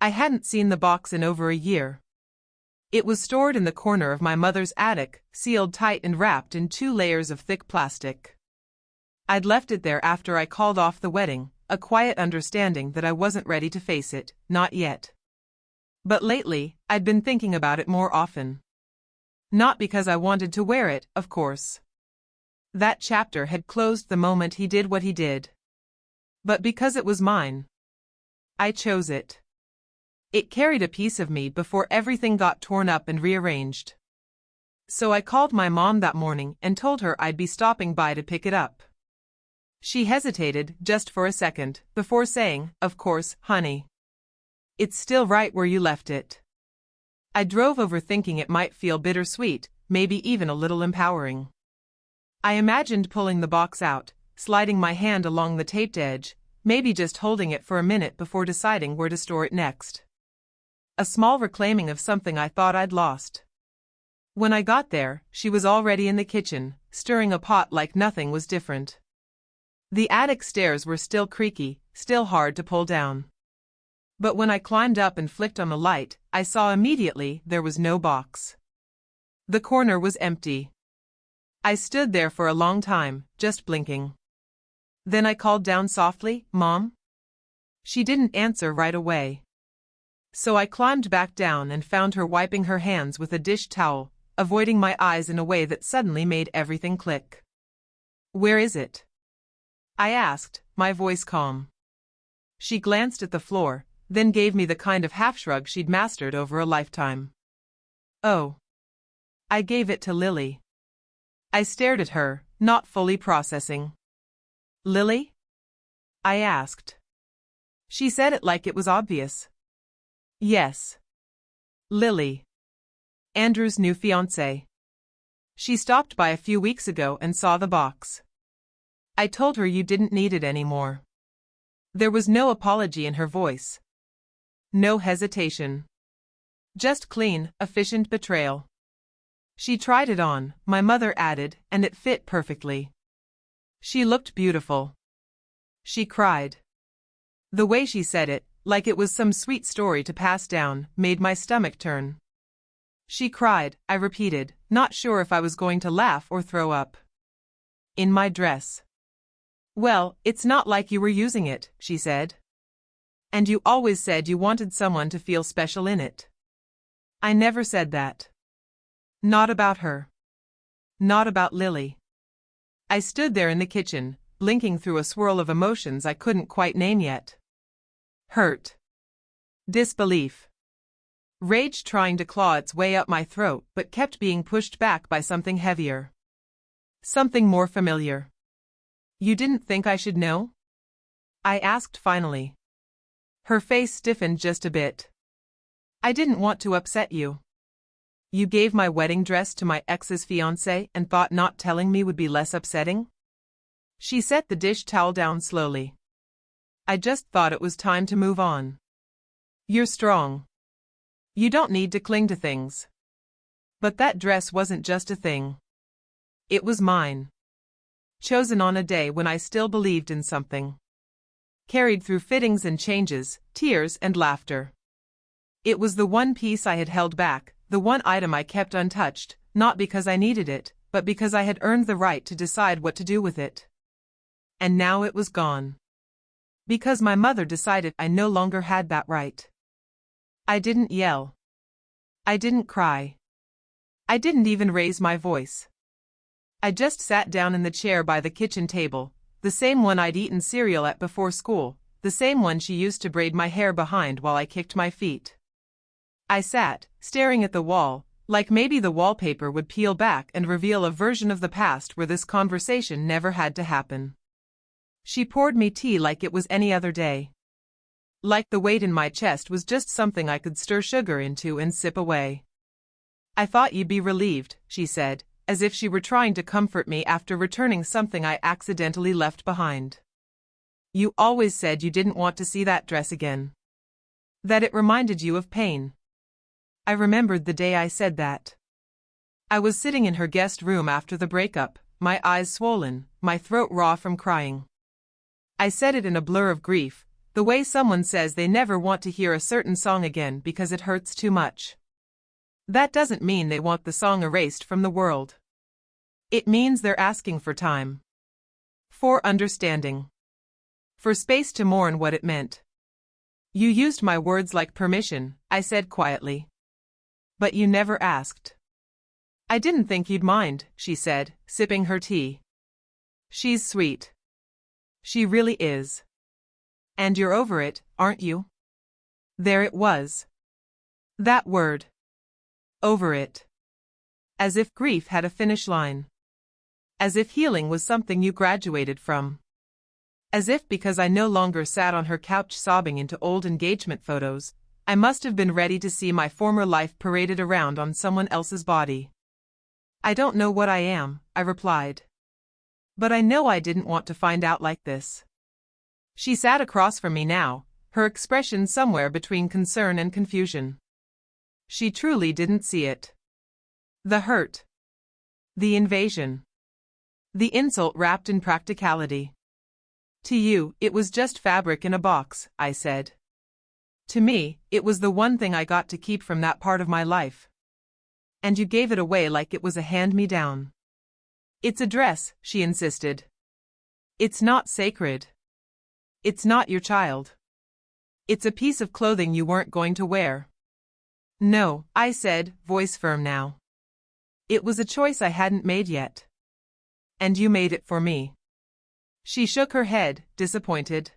I hadn't seen the box in over a year. It was stored in the corner of my mother's attic, sealed tight and wrapped in 2 layers of thick plastic. I'd left it there after I called off the wedding, a quiet understanding that I wasn't ready to face it, not yet. But lately, I'd been thinking about it more often. Not because I wanted to wear it, of course. That chapter had closed the moment he did what he did. But because it was mine. I chose it. It carried a piece of me before everything got torn up and rearranged. So I called my mom that morning and told her I'd be stopping by to pick it up. She hesitated just for a second before saying, "Of course, honey. It's still right where you left it." I drove over thinking it might feel bittersweet, maybe even a little empowering. I imagined pulling the box out, sliding my hand along the taped edge, maybe just holding it for a minute before deciding where to store it next. A small reclaiming of something I thought I'd lost. When I got there, she was already in the kitchen, stirring a pot like nothing was different. The attic stairs were still creaky, still hard to pull down. But when I climbed up and flicked on the light, I saw immediately there was no box. The corner was empty. I stood there for a long time, just blinking. Then I called down softly, "Mom?" She didn't answer right away. So I climbed back down and found her wiping her hands with a dish towel, avoiding my eyes in a way that suddenly made everything click. "Where is it?" I asked, my voice calm. She glanced at the floor, then gave me the kind of half-shrug she'd mastered over a lifetime. "Oh. I gave it to Lily." I stared at her, not fully processing. "Lily?" I asked. She said it like it was obvious. "Yes. Lily. Andrew's new fiancé. She stopped by a few weeks ago and saw the box. I told her you didn't need it anymore." There was no apology in her voice. No hesitation. Just clean, efficient betrayal. "She tried it on," my mother added, "and it fit perfectly. She looked beautiful. She cried." The way she said it, like it was some sweet story to pass down, made my stomach turn. "She cried," I repeated, not sure if I was going to laugh or throw up. "In my dress." "Well, it's not like you were using it," she said. "And you always said you wanted someone to feel special in it." "I never said that. Not about her. Not about Lily." I stood there in the kitchen, blinking through a swirl of emotions I couldn't quite name yet. Hurt. Disbelief. Rage trying to claw its way up my throat but kept being pushed back by something heavier. Something more familiar. "You didn't think I should know?" I asked finally. Her face stiffened just a bit. "I didn't want to upset you. You gave my wedding dress to my ex's fiancé and thought not telling me would be less upsetting?" She set the dish towel down slowly. "I just thought it was time to move on. You're strong. You don't need to cling to things. But that dress wasn't just a thing. It was mine. Chosen on a day when I still believed in something. Carried through fittings and changes, tears and laughter. It was the one piece I had held back, the one item I kept untouched, not because I needed it, but because I had earned the right to decide what to do with it. And now it was gone. Because my mother decided I no longer had that right. I didn't yell. I didn't cry. I didn't even raise my voice. I just sat down in the chair by the kitchen table, the same one I'd eaten cereal at before school, the same one she used to braid my hair behind while I kicked my feet. I sat, staring at the wall, like maybe the wallpaper would peel back and reveal a version of the past where this conversation never had to happen. She poured me tea like it was any other day. Like the weight in my chest was just something I could stir sugar into and sip away. "I thought you'd be relieved," she said, as if she were trying to comfort me after returning something I accidentally left behind. "You always said you didn't want to see that dress again. That it reminded you of pain." I remembered the day I said that. I was sitting in her guest room after the breakup, my eyes swollen, my throat raw from crying. I said it in a blur of grief, The way someone says they never want to hear a certain song again because it hurts too much. That doesn't mean they want the song erased from the world. It means they're asking for time. For understanding. For space to mourn what it meant. You used my words like permission, I said quietly. But you never asked. I didn't think you'd mind, she said, sipping her tea. She's sweet. She really is. And you're over it, aren't you? There it was. That word. Over it. As if grief had a finish line. As if healing was something you graduated from. As if because I no longer sat on her couch sobbing into old engagement photos, I must have been ready to see my former life paraded around on someone else's body. I don't know what I am, I replied. But I know I didn't want to find out like this. She sat across from me now, her expression somewhere between concern and confusion. She truly didn't see it. The hurt. The invasion. The insult wrapped in practicality. To you, it was just fabric in a box, I said. To me, it was the one thing I got to keep from that part of my life. And you gave it away like it was a hand-me-down. It's a dress, she insisted. It's not sacred. It's not your child. It's a piece of clothing you weren't going to wear. No, I said, voice firm now. It was a choice I hadn't made yet. And you made it for me. She shook her head, disappointed.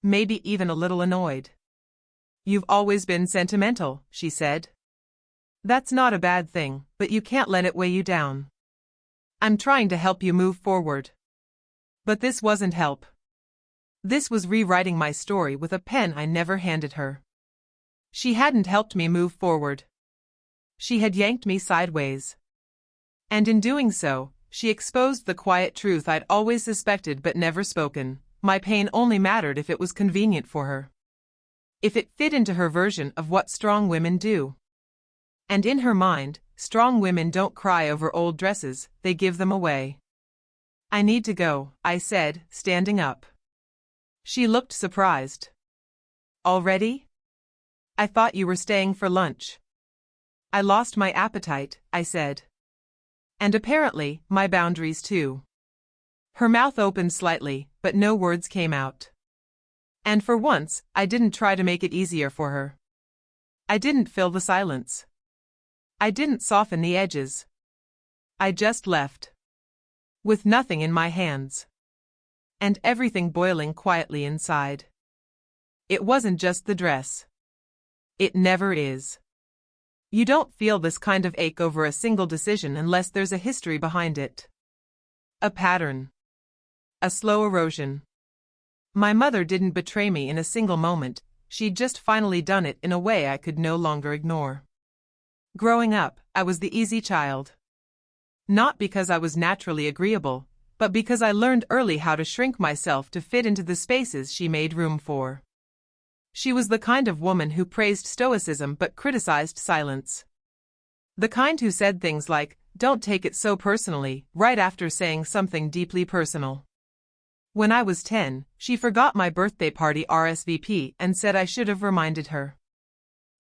Maybe even a little annoyed. You've always been sentimental, she said. That's not a bad thing, but you can't let it weigh you down. I'm trying to help you move forward. But this wasn't help. This was rewriting my story with a pen I never handed her. She hadn't helped me move forward. She had yanked me sideways. And in doing so, she exposed the quiet truth I'd always suspected but never spoken. My pain only mattered if it was convenient for her. If it fit into her version of what strong women do. And in her mind, strong women don't cry over old dresses, they give them away. I need to go, I said, standing up. She looked surprised. Already? I thought you were staying for lunch. I lost my appetite, I said. And apparently, my boundaries too. Her mouth opened slightly, but no words came out. And for once, I didn't try to make it easier for her. I didn't fill the silence. I didn't soften the edges. I just left. With nothing in my hands. And everything boiling quietly inside. It wasn't just the dress. It never is. You don't feel this kind of ache over a single decision unless there's a history behind it. A pattern. A slow erosion. My mother didn't betray me in a single moment, she'd just finally done it in a way I could no longer ignore. Growing up, I was the easy child. Not because I was naturally agreeable, but because I learned early how to shrink myself to fit into the spaces she made room for. She was the kind of woman who praised stoicism but criticized silence. The kind who said things like, "Don't take it so personally," right after saying something deeply personal. When I was 10, she forgot my birthday party RSVP and said I should have reminded her.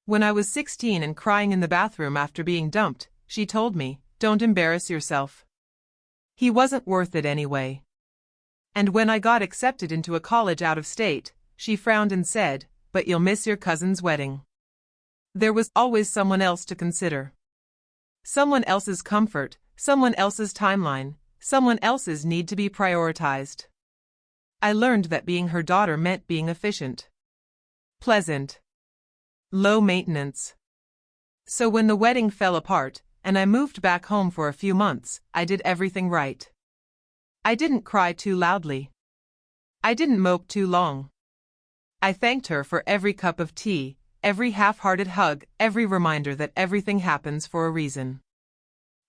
When I was 16 and crying in the bathroom after being dumped, she told me, "Don't embarrass yourself. He wasn't worth it anyway." And when I got accepted into a college out of state, she frowned and said, "But you'll miss your cousin's wedding." There was always someone else to consider. Someone else's comfort, someone else's timeline, someone else's need to be prioritized. I learned that being her daughter meant being efficient. Pleasant. Low maintenance. So when the wedding fell apart, and I moved back home for a few months, I did everything right. I didn't cry too loudly. I didn't mope too long. I thanked her for every cup of tea, every half-hearted hug, every reminder that everything happens for a reason.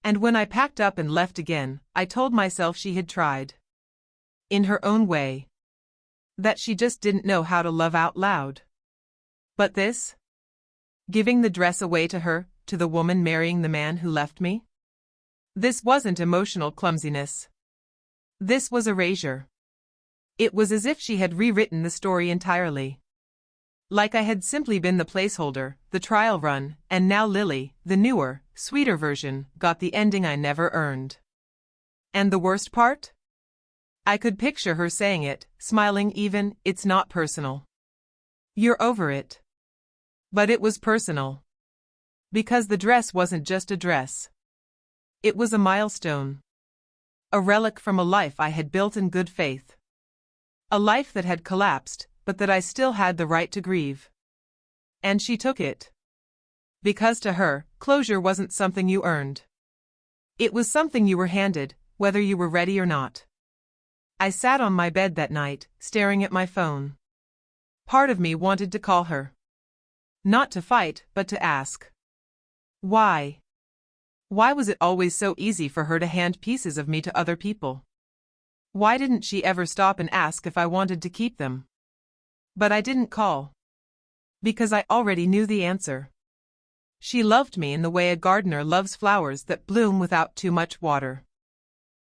And when I packed up and left again, I told myself she had tried. In her own way. That she just didn't know how to love out loud. But this? Giving the dress away to her, to the woman marrying the man who left me? This wasn't emotional clumsiness. This was erasure. It was as if she had rewritten the story entirely. Like I had simply been the placeholder, the trial run, and now Lily, the newer, sweeter version, got the ending I never earned. And the worst part? I could picture her saying it, smiling even, "It's not personal. You're over it." But it was personal. Because the dress wasn't just a dress. It was a milestone. A relic from a life I had built in good faith. A life that had collapsed, but that I still had the right to grieve. And she took it. Because to her, closure wasn't something you earned. It was something you were handed, whether you were ready or not. I sat on my bed that night, staring at my phone. Part of me wanted to call her. Not to fight, but to ask. Why? Why was it always so easy for her to hand pieces of me to other people? Why didn't she ever stop and ask if I wanted to keep them? But I didn't call. Because I already knew the answer. She loved me in the way a gardener loves flowers that bloom without too much water.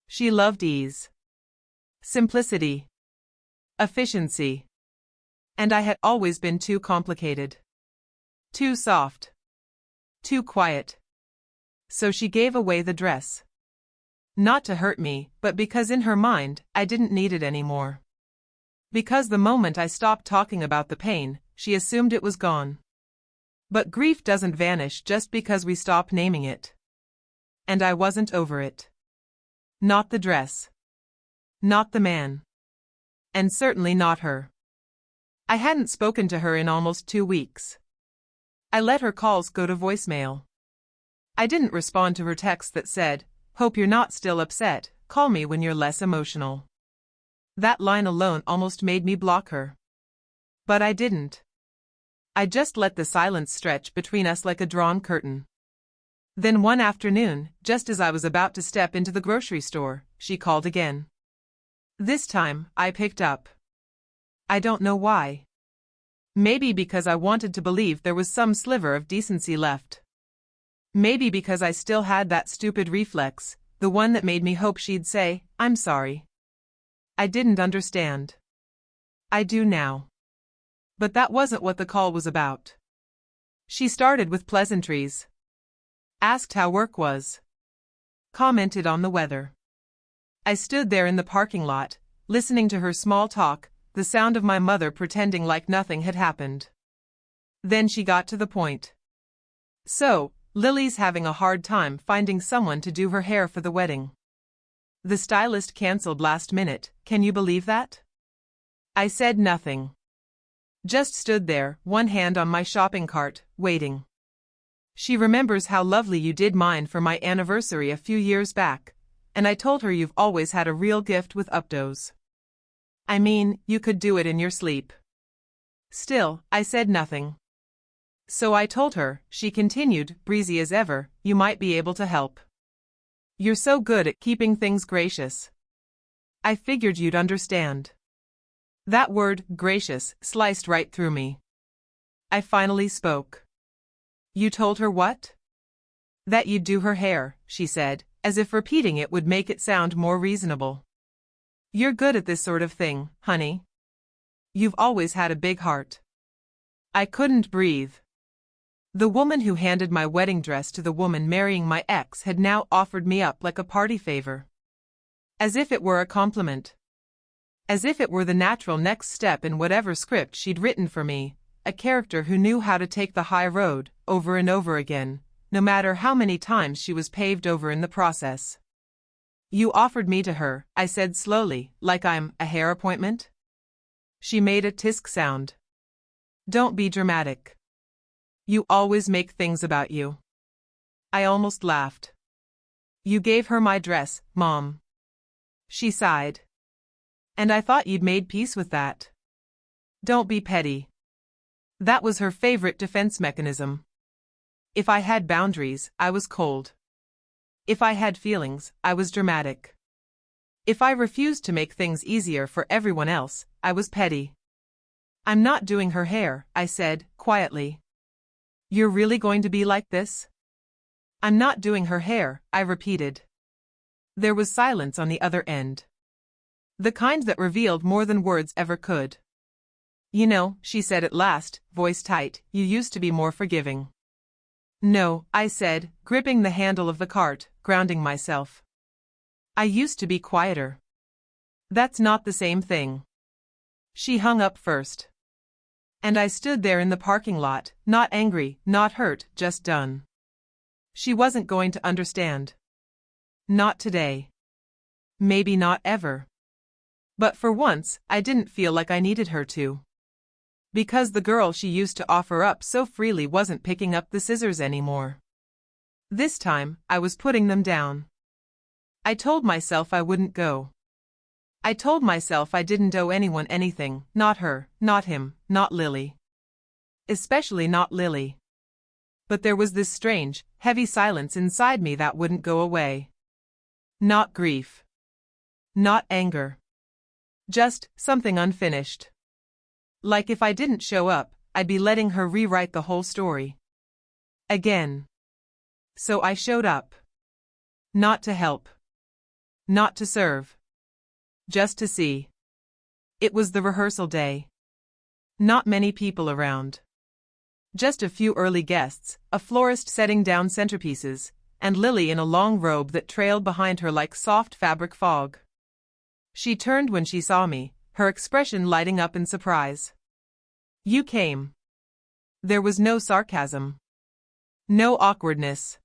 She loved ease. Simplicity. Efficiency. And I had always been too complicated. Too soft. Too quiet. So she gave away the dress. Not to hurt me, but because in her mind, I didn't need it anymore. Because the moment I stopped talking about the pain, she assumed it was gone. But grief doesn't vanish just because we stop naming it. And I wasn't over it. Not the dress. Not the man. And certainly not her. I hadn't spoken to her in almost 2 weeks. I let her calls go to voicemail. I didn't respond to her text that said, "Hope you're not still upset, call me when you're less emotional." That line alone almost made me block her. But I didn't. I just let the silence stretch between us like a drawn curtain. Then one afternoon, just as I was about to step into the grocery store, she called again. This time, I picked up. I don't know why. Maybe because I wanted to believe there was some sliver of decency left. Maybe because I still had that stupid reflex, the one that made me hope she'd say, "I'm sorry." I didn't understand. I do now. But that wasn't what the call was about. She started with pleasantries. Asked how work was. Commented on the weather. I stood there in the parking lot, listening to her small talk, the sound of my mother pretending like nothing had happened. Then she got to the point. "So, Lily's having a hard time finding someone to do her hair for the wedding. The stylist canceled last minute, can you believe that?" I said nothing. Just stood there, one hand on my shopping cart, waiting. "She remembers how lovely you did mine for my anniversary a few years back, and I told her you've always had a real gift with updos. I mean, you could do it in your sleep." Still, I said nothing. "So I told her," she continued, breezy as ever, "you might be able to help. You're so good at keeping things gracious. I figured you'd understand." That word, gracious, sliced right through me. I finally spoke. "You told her what?" "That you'd do her hair," she said, as if repeating it would make it sound more reasonable. "You're good at this sort of thing, honey. You've always had a big heart." I couldn't breathe. The woman who handed my wedding dress to the woman marrying my ex had now offered me up like a party favor. As if it were a compliment. As if it were the natural next step in whatever script she'd written for me, a character who knew how to take the high road, over and over again, no matter how many times she was paved over in the process. "You offered me to her," I said slowly, "like I'm a hair appointment?" She made a tisk sound. "Don't be dramatic. You always make things about you." I almost laughed. "You gave her my dress, Mom." She sighed. "And I thought you'd made peace with that." "Don't be petty." That was her favorite defense mechanism. If I had boundaries, I was cold. If I had feelings, I was dramatic. If I refused to make things easier for everyone else, I was petty. "I'm not doing her hair," I said, quietly. "You're really going to be like this?" "I'm not doing her hair," I repeated. There was silence on the other end. The kind that revealed more than words ever could. You know, she said at last, voice tight, you used to be more forgiving. No, I said, gripping the handle of the cart, grounding myself. I used to be quieter. That's not the same thing. She hung up first. And I stood there in the parking lot, not angry, not hurt, just done. She wasn't going to understand. Not today. Maybe not ever. But for once, I didn't feel like I needed her to. Because the girl she used to offer up so freely wasn't picking up the scissors anymore. This time, I was putting them down. I told myself I wouldn't go. I told myself I didn't owe anyone anything, not her, not him, not Lily. Especially not Lily. But there was this strange, heavy silence inside me that wouldn't go away. Not grief. Not anger. Just something unfinished. Like if I didn't show up, I'd be letting her rewrite the whole story. Again. So I showed up. Not to help. Not to serve. Just to see. It was the rehearsal day. Not many people around. Just a few early guests, a florist setting down centerpieces, and Lily in a long robe that trailed behind her like soft fabric fog. She turned when she saw me, her expression lighting up in surprise. You came. There was no sarcasm. No awkwardness.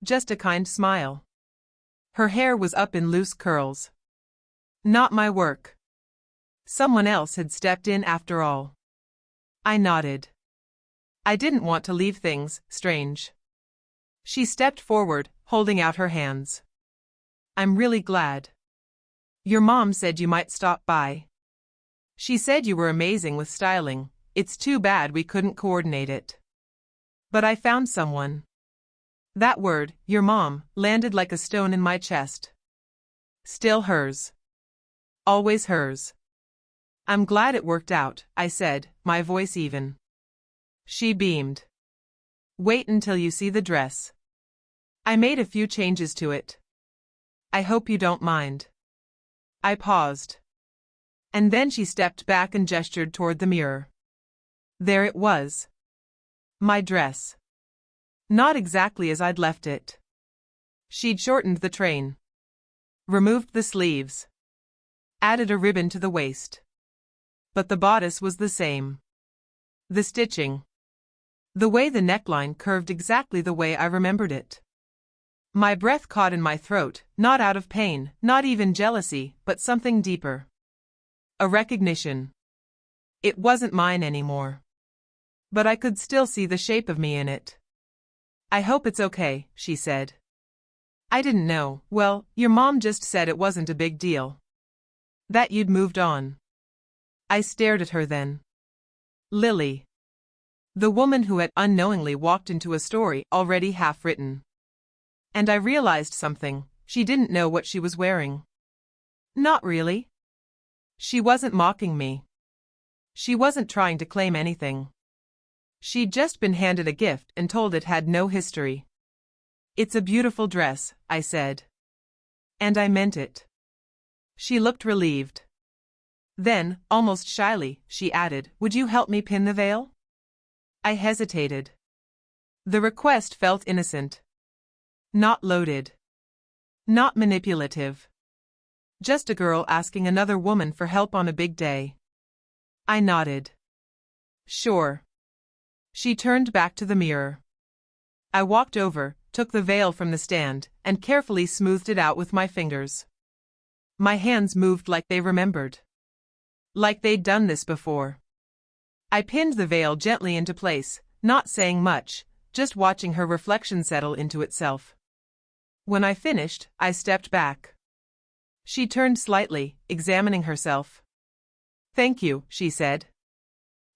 Just a kind smile. Her hair was up in loose curls. Not my work. Someone else had stepped in after all. I nodded. I didn't want to leave things strange. She stepped forward, holding out her hands. I'm really glad. Your mom said you might stop by. She said you were amazing with styling. It's too bad we couldn't coordinate it. But I found someone. That word, your mom, landed like a stone in my chest. Still hers. Always hers. I'm glad it worked out, I said, my voice even. She beamed. Wait until you see the dress. I made a few changes to it. I hope you don't mind. I paused. And then she stepped back and gestured toward the mirror. There it was. My dress. Not exactly as I'd left it. She'd shortened the train. Removed the sleeves. Added a ribbon to the waist. But the bodice was the same. The stitching. The way the neckline curved exactly the way I remembered it. My breath caught in my throat, not out of pain, not even jealousy, but something deeper. A recognition. It wasn't mine anymore. But I could still see the shape of me in it. I hope it's okay, she said. I didn't know, well, your mom just said it wasn't a big deal. That you'd moved on. I stared at her then. Lily. The woman who had unknowingly walked into a story already half written. And I realized something, she didn't know what she was wearing. Not really. She wasn't mocking me. She wasn't trying to claim anything. She'd just been handed a gift and told it had no history. It's a beautiful dress, I said. And I meant it. She looked relieved. Then, almost shyly, she added, would you help me pin the veil? I hesitated. The request felt innocent. Not loaded. Not manipulative. Just a girl asking another woman for help on a big day. I nodded. Sure. She turned back to the mirror. I walked over, took the veil from the stand, and carefully smoothed it out with my fingers. My hands moved like they remembered. Like they'd done this before. I pinned the veil gently into place, not saying much, just watching her reflection settle into itself. When I finished, I stepped back. She turned slightly, examining herself. Thank you, she said.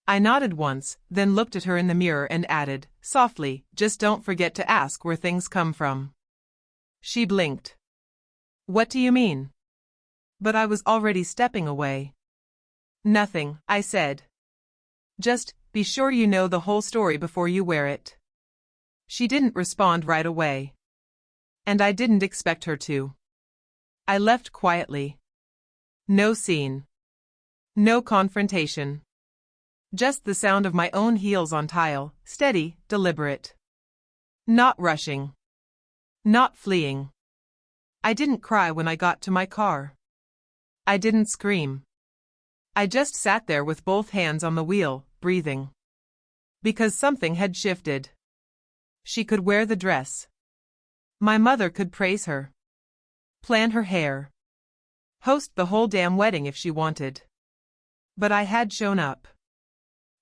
I nodded once, then looked at her in the mirror and added, softly, just don't forget to ask where things come from. She blinked. What do you mean? But I was already stepping away. Nothing, I said. Just, be sure you know the whole story before you wear it. She didn't respond right away. And I didn't expect her to. I left quietly. No scene. No confrontation. Just the sound of my own heels on tile, steady, deliberate. Not rushing. Not fleeing. I didn't cry when I got to my car. I didn't scream. I just sat there with both hands on the wheel, breathing. Because something had shifted. She could wear the dress. My mother could praise her. Plan her hair. Host the whole damn wedding if she wanted. But I had shown up.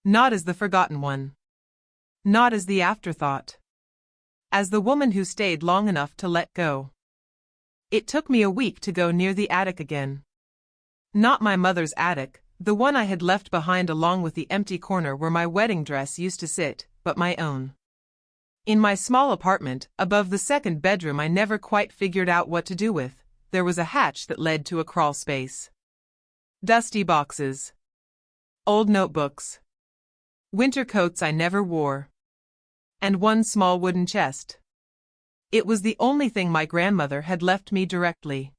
Not as the forgotten one. Not as the afterthought. As the woman who stayed long enough to let go. It took me a week to go near the attic again. Not my mother's attic, the one I had left behind along with the empty corner where my wedding dress used to sit, but my own. In my small apartment, above the second bedroom I never quite figured out what to do with, there was a hatch that led to a crawl space. Dusty boxes. Old notebooks. Winter coats I never wore. And one small wooden chest. It was the only thing my grandmother had left me directly.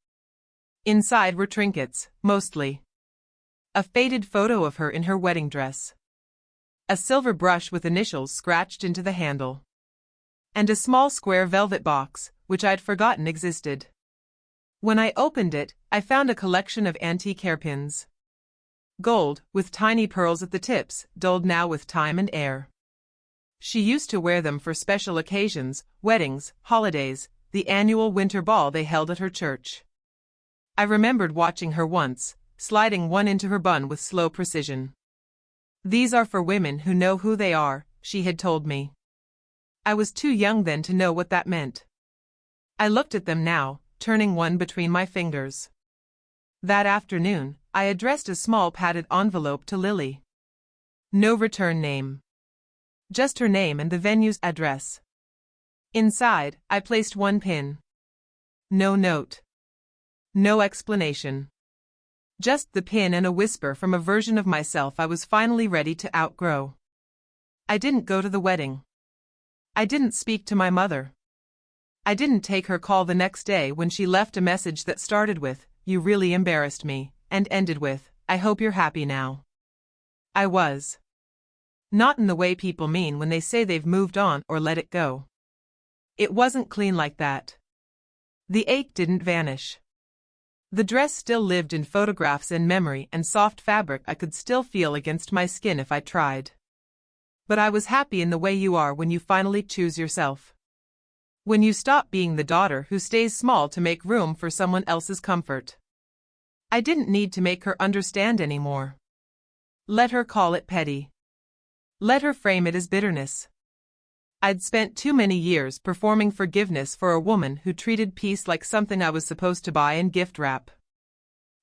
Inside were trinkets, mostly. A faded photo of her in her wedding dress. A silver brush with initials scratched into the handle. And a small square velvet box, which I'd forgotten existed. When I opened it, I found a collection of antique hairpins. Gold, with tiny pearls at the tips, dulled now with time and air. She used to wear them for special occasions, weddings, holidays, the annual winter ball they held at her church. I remembered watching her once, sliding one into her bun with slow precision. "These are for women who know who they are," she had told me. I was too young then to know what that meant. I looked at them now, turning one between my fingers. That afternoon, I addressed a small padded envelope to Lily. No return name. Just her name and the venue's address. Inside, I placed one pin. No note. No explanation. Just the pin and a whisper from a version of myself I was finally ready to outgrow. I didn't go to the wedding. I didn't speak to my mother. I didn't take her call the next day when she left a message that started with, "You really embarrassed me," and ended with, "I hope you're happy now." I was. Not in the way people mean when they say they've moved on or let it go. It wasn't clean like that. The ache didn't vanish. The dress still lived in photographs and memory, and soft fabric I could still feel against my skin if I tried. But I was happy in the way you are when you finally choose yourself. When you stop being the daughter who stays small to make room for someone else's comfort. I didn't need to make her understand anymore. Let her call it petty. Let her frame it as bitterness. I'd spent too many years performing forgiveness for a woman who treated peace like something I was supposed to buy and gift wrap.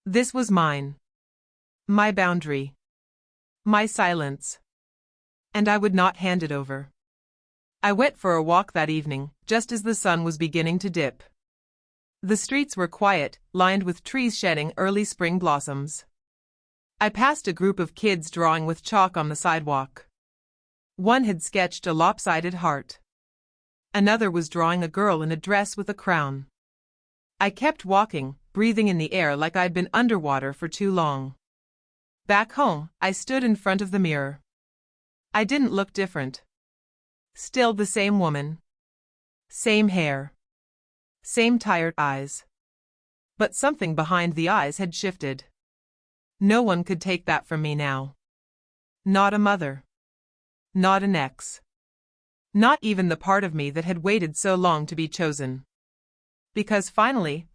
This was mine. My boundary. My silence. And I would not hand it over. I went for a walk that evening, just as the sun was beginning to dip. The streets were quiet, lined with trees shedding early spring blossoms. I passed a group of kids drawing with chalk on the sidewalk. One had sketched a lopsided heart. Another was drawing a girl in a dress with a crown. I kept walking, breathing in the air like I'd been underwater for too long. Back home, I stood in front of the mirror. I didn't look different. Still the same woman. Same hair. Same tired eyes. But something behind the eyes had shifted. No one could take that from me now. Not a mother. Not an ex. Not even the part of me that had waited so long to be chosen. Because finally,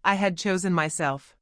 I had chosen myself.